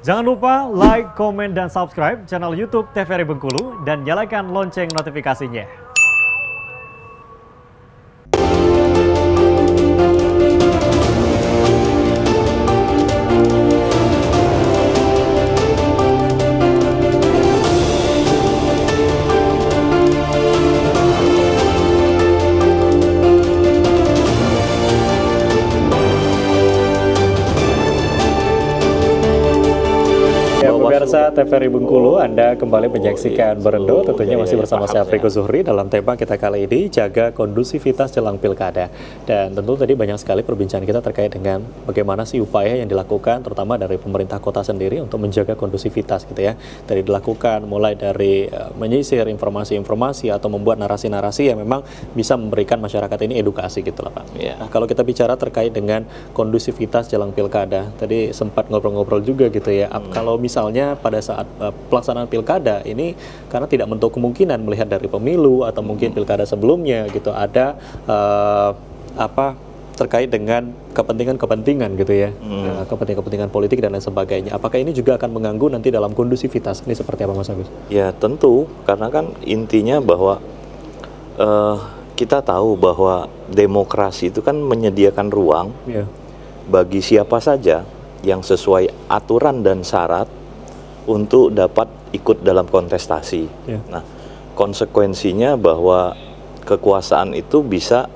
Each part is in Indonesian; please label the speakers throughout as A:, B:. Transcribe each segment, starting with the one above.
A: Jangan lupa like, komen, dan subscribe channel YouTube TVRI Bengkulu dan nyalakan lonceng notifikasinya. Ya, pemirsa TVRI Bengkulu, Anda kembali menyaksikan Berendo, tentunya masih bersama saya Afriko Zuhri dalam tema kita kali ini, jaga kondusivitas jelang pilkada. Dan tentu tadi banyak sekali perbincangan kita terkait dengan bagaimana sih upaya yang dilakukan, terutama dari pemerintah kota sendiri untuk menjaga kondusivitas gitu ya. Dari dilakukan mulai dari menyisir informasi-informasi atau membuat narasi-narasi yang memang bisa memberikan masyarakat ini edukasi gitu lah Pak.
B: Ya.
A: Nah, kalau kita bicara terkait dengan kondusivitas jelang pilkada, tadi sempat ngobrol-ngobrol juga gitu ya. Kalau misalnya pada saat pelaksanaan pilkada ini, karena tidak menutup kemungkinan melihat dari pemilu atau mungkin pilkada sebelumnya gitu, ada terkait dengan kepentingan-kepentingan gitu ya, kepentingan-kepentingan politik dan lain sebagainya. Apakah ini juga akan mengganggu nanti dalam kondusivitas? Ini seperti apa Mas Agus?
B: Ya tentu, karena kan intinya bahwa kita tahu bahwa demokrasi itu kan menyediakan ruang bagi siapa saja yang sesuai aturan dan syarat untuk dapat ikut dalam kontestasi. Nah, konsekuensinya bahwa kekuasaan itu bisa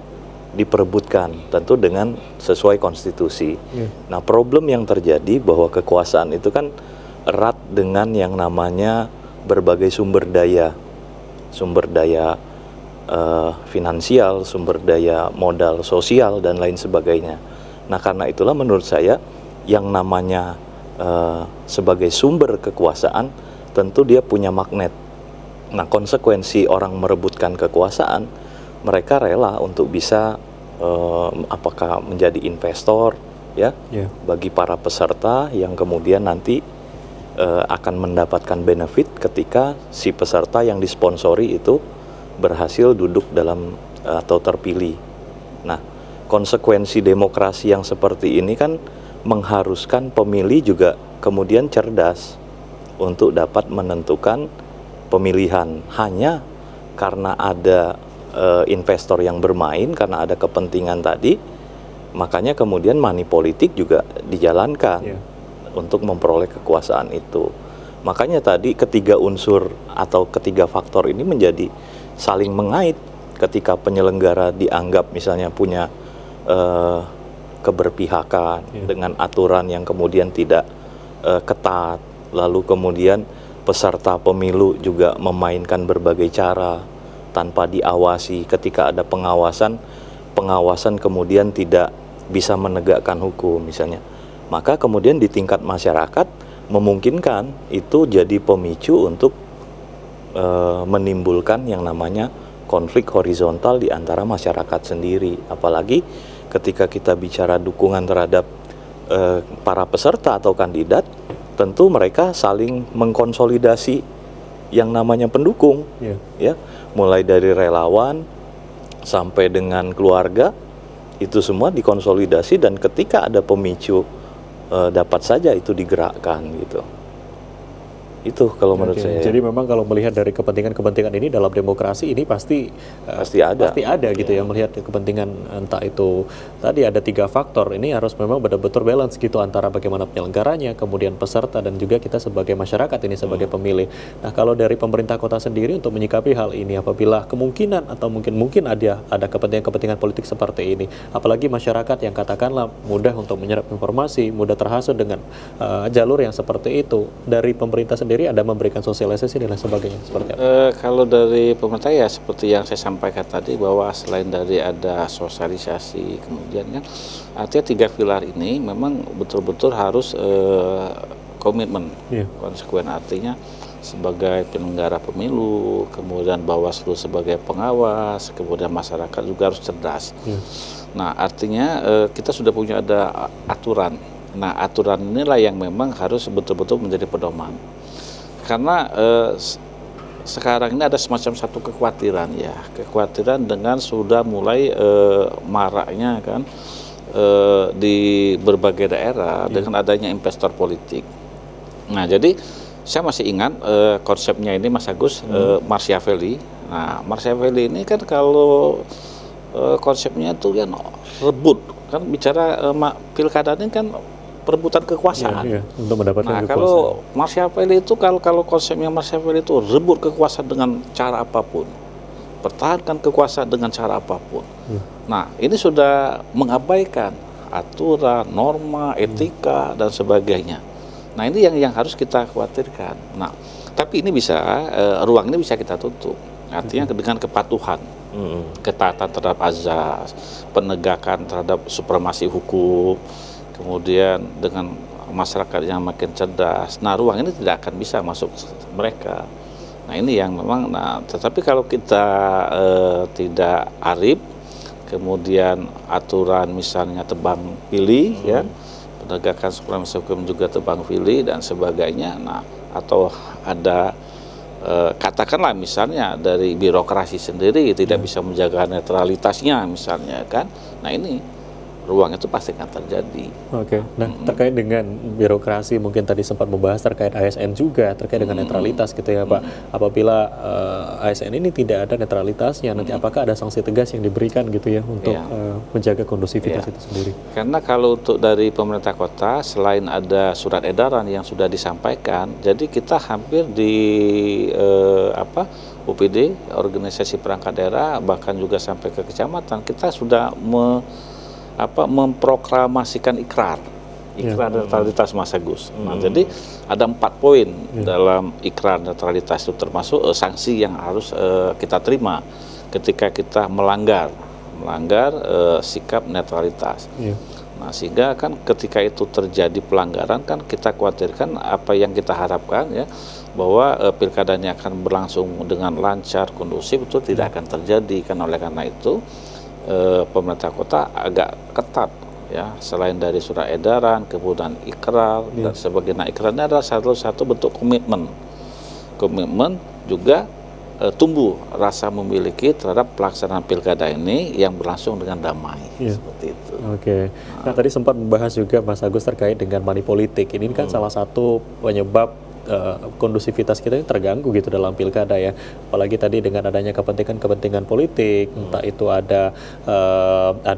B: diperebutkan, tentu dengan sesuai konstitusi. Nah, problem yang terjadi bahwa kekuasaan itu kan erat dengan yang namanya berbagai sumber daya finansial, sumber daya modal sosial, dan lain sebagainya. Nah, karena itulah menurut saya yang namanya sebagai sumber kekuasaan tentu dia punya magnet. Nah, konsekuensi orang merebutkan kekuasaan, mereka rela untuk bisa apakah menjadi investor ya bagi para peserta yang kemudian nanti akan mendapatkan benefit ketika si peserta yang disponsori itu berhasil duduk dalam atau terpilih. Nah, konsekuensi demokrasi yang seperti ini kan mengharuskan pemilih juga kemudian cerdas untuk dapat menentukan pemilihan. Hanya karena ada investor yang bermain, karena ada kepentingan tadi, makanya kemudian money politik juga dijalankan untuk memperoleh kekuasaan itu. Makanya tadi ketiga unsur atau ketiga faktor ini menjadi saling mengait. Ketika penyelenggara dianggap misalnya punya keberpihakan dengan aturan yang kemudian tidak ketat, lalu kemudian peserta pemilu juga memainkan berbagai cara tanpa diawasi. Ketika ada pengawasan kemudian tidak bisa menegakkan hukum misalnya, maka kemudian di tingkat masyarakat memungkinkan itu jadi pemicu untuk menimbulkan yang namanya konflik horizontal di antara masyarakat sendiri. Apalagi ketika kita bicara dukungan terhadap para peserta atau kandidat, tentu mereka saling mengkonsolidasi yang namanya pendukung, ya, mulai dari relawan sampai dengan keluarga, itu semua dikonsolidasi, dan ketika ada pemicu dapat saja itu digerakkan gitu. Itu kalau menurut saya.
A: Jadi memang kalau melihat dari kepentingan-kepentingan ini dalam demokrasi ini pasti ada gitu ya, melihat kepentingan, entah itu tadi ada 3 faktor, ini harus memang benar-benar balance gitu antara bagaimana penyelenggaranya, kemudian peserta, dan juga kita sebagai masyarakat ini sebagai pemilih. Nah, kalau dari pemerintah kota sendiri untuk menyikapi hal ini, apabila kemungkinan atau mungkin ada kepentingan-kepentingan politik seperti ini, apalagi masyarakat yang katakanlah mudah untuk menyerap informasi, mudah terhasut dengan jalur yang seperti itu, dari pemerintah sendiri ada memberikan sosialisasi dan lain sebagainya, seperti apa?
C: Kalau dari pemerintah ya seperti yang saya sampaikan tadi, bahwa selain dari ada sosialisasi, kemudian kan artinya 3 pilar ini memang betul-betul harus komitmen, konsekuen. Artinya sebagai penyelenggara pemilu, kemudian Bawaslu sebagai pengawas, kemudian masyarakat juga harus cerdas. Nah, artinya kita sudah punya ada aturan. Nah, aturan inilah yang memang harus betul-betul menjadi pedoman. Karena sekarang ini ada semacam satu kekhawatiran dengan sudah mulai maraknya kan di berbagai daerah dengan adanya investor politik. Nah, jadi saya masih ingat konsepnya ini Mas Agus, Machiavelli. Nah, Machiavelli ini kan kalau konsepnya itu kan rebut, kan bicara pilkada ini kan perebutan kekuasaan.
A: Iya, untuk mendapatkan
C: Nah,
A: kekuasaan.
C: kalau Machiavelli itu kalau konsepnya Machiavelli itu rebut kekuasaan dengan cara apapun, pertahankan kekuasaan dengan cara apapun. Nah, ini sudah mengabaikan aturan, norma, etika dan sebagainya. Nah, ini yang harus kita khawatirkan. Nah, tapi ini bisa ruang ini bisa kita tutup. Artinya dengan kepatuhan, ketaatan terhadap azas, penegakan terhadap supremasi hukum, kemudian dengan masyarakat yang makin cerdas. Nah, ruang ini tidak akan bisa masuk mereka. Nah, ini yang memang. Nah, tetapi kalau kita tidak arif, kemudian aturan misalnya tebang pilih, ya, penegakan supremasi hukum juga tebang pilih dan sebagainya. Nah, atau ada katakanlah misalnya dari birokrasi sendiri tidak bisa menjaga netralitasnya misalnya kan. Nah, ini ruang itu pasti akan terjadi.
A: Oke. Nah, terkait dengan birokrasi, mungkin tadi sempat membahas terkait ASN juga, terkait dengan netralitas gitu ya Pak. Apabila ASN ini tidak ada netralitasnya, nanti apakah ada sanksi tegas yang diberikan gitu ya untuk menjaga kondusivitas itu sendiri? Karena
C: kalau untuk dari pemerintah kota, selain ada surat edaran yang sudah disampaikan, jadi kita hampir di UPD, organisasi perangkat daerah, bahkan juga sampai ke kecamatan, kita sudah memproklamasikan ikrar netralitas Mas Agus. Nah, jadi ada 4 poin dalam ikrar netralitas itu, termasuk sanksi yang harus kita terima ketika kita melanggar sikap netralitas. Nah, sehingga kan ketika itu terjadi pelanggaran kan kita khawatirkan apa yang kita harapkan ya, bahwa pilkadanya akan berlangsung dengan lancar, kondusif, itu tidak akan terjadi. Kan oleh karena itu pemerintah kota agak ketat ya, selain dari surat edaran, kemudian ikrar dan sebagainya. Nah, ikrarnya adalah satu bentuk komitmen juga tumbuh rasa memiliki terhadap pelaksanaan pilkada ini yang berlangsung dengan damai, seperti itu.
A: Oke. Nah, tadi sempat membahas juga Mas Agus terkait dengan money politik. Ini kan salah satu penyebab kondusivitas kita terganggu gitu dalam pilkada ya, apalagi tadi dengan adanya kepentingan politik, entah itu ada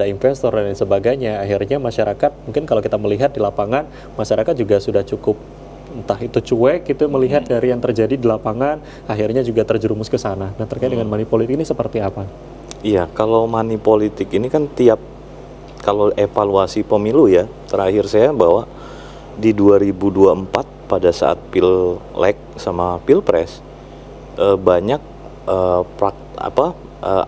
A: investor dan sebagainya. Akhirnya masyarakat, mungkin kalau kita melihat di lapangan, masyarakat juga sudah cukup entah itu cuek gitu melihat dari yang terjadi di lapangan, akhirnya juga terjerumus ke sana. Nah, terkait dengan money politik ini seperti apa?
B: Iya, kalau money politik ini kan kalau evaluasi pemilu ya, terakhir saya bahwa di 2024 pada saat Pileg sama Pilpres banyak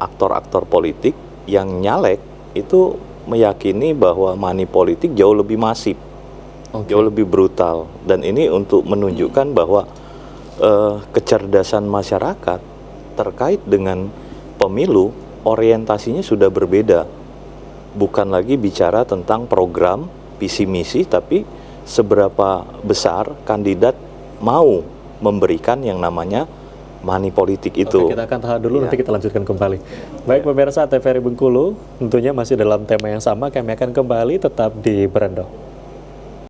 B: aktor-aktor politik yang nyalek itu meyakini bahwa money politik jauh lebih masif, jauh lebih brutal, dan ini untuk menunjukkan bahwa kecerdasan masyarakat terkait dengan pemilu orientasinya sudah berbeda, bukan lagi bicara tentang program visi misi, tapi seberapa besar kandidat mau memberikan yang namanya money politik itu.
A: Oke, kita akan tahan dulu, nanti kita lanjutkan kembali. Baik pemirsa TVRI Bengkulu, tentunya masih dalam tema yang sama, kami akan kembali tetap di Berendo.